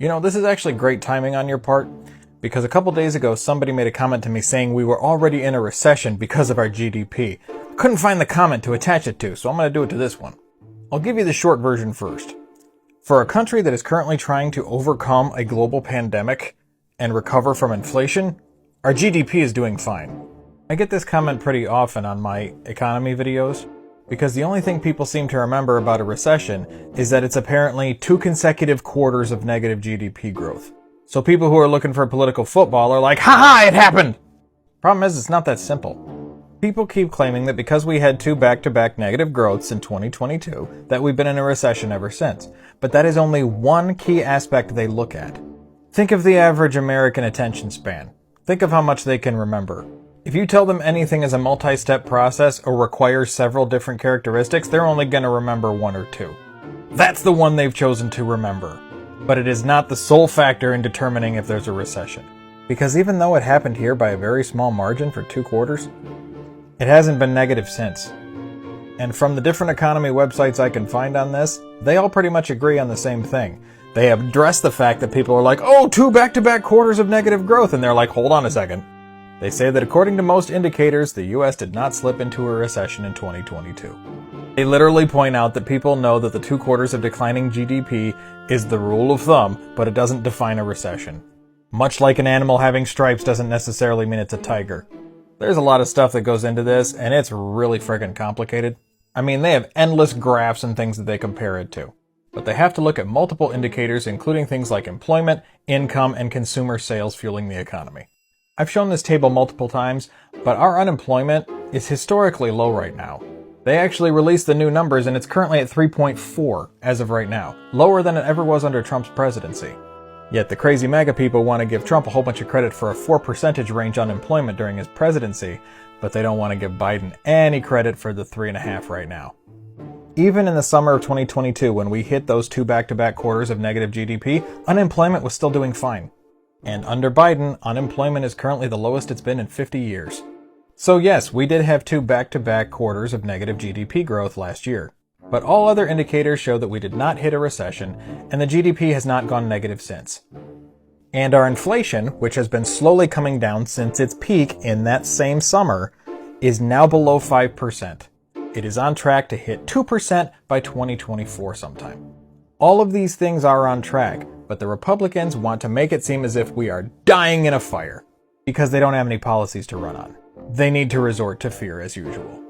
This is actually great timing on your part, because a couple days ago somebody made a comment to me saying we were already in a recession because of our GDP. Couldn't find the comment to attach it to, so I'm going to do it to this one. I'll give you the short version first. For a country that is currently trying to overcome a global pandemic and recover from inflation, our GDP is doing fine. I get this comment pretty often on my economy videos, because the only thing people seem to remember about a recession is that it's apparently 2 consecutive quarters of negative GDP growth. So people who are looking for political football are like, ha-ha, it happened! Problem is, it's not that simple. People keep claiming that because we had 2 back-to-back negative growths in 2022, that we've been in a recession ever since. But that is only one key aspect they look at. Think of the average American attention span. Think of how much they can remember. If you tell them anything is a multi-step process or requires several different characteristics, they're only going to remember 1 or 2. That's the one they've chosen to remember. But it is not the sole factor in determining if there's a recession. Because even though it happened here by a very small margin for 2 quarters, it hasn't been negative since. And from the different economy websites I can find on this, they all pretty much agree on the same thing. They have addressed the fact that people are like, oh, 2 back-to-back quarters of negative growth, and they're like, hold on a second. They say that according to most indicators, the US did not slip into a recession in 2022. They literally point out that people know that the 2 quarters of declining GDP is the rule of thumb, but it doesn't define a recession. Much like an animal having stripes doesn't necessarily mean it's a tiger. There's a lot of stuff that goes into this, and it's really friggin' complicated. I mean, they have endless graphs and things that they compare it to. But they have to look at multiple indicators, including things like employment, income, and consumer sales fueling the economy. I've shown this table multiple times, but our unemployment is historically low right now. They actually released the new numbers and it's currently at 3.4 as of right now, lower than it ever was under Trump's presidency. Yet the crazy MAGA people want to give Trump a whole bunch of credit for a 4% range unemployment during his presidency, but they don't want to give Biden any credit for the 3.5 right now. Even in the summer of 2022, when we hit those 2 back-to-back quarters of negative GDP, unemployment was still doing fine. And under Biden, unemployment is currently the lowest it's been in 50 years. So yes, we did have 2 back-to-back quarters of negative GDP growth last year. But all other indicators show that we did not hit a recession, and the GDP has not gone negative since. And our inflation, which has been slowly coming down since its peak in that same summer, is now below 5%. It is on track to hit 2% by 2024 sometime. All of these things are on track, but the Republicans want to make it seem as if we are dying in a fire, because they don't have any policies to run on. They need to resort to fear as usual.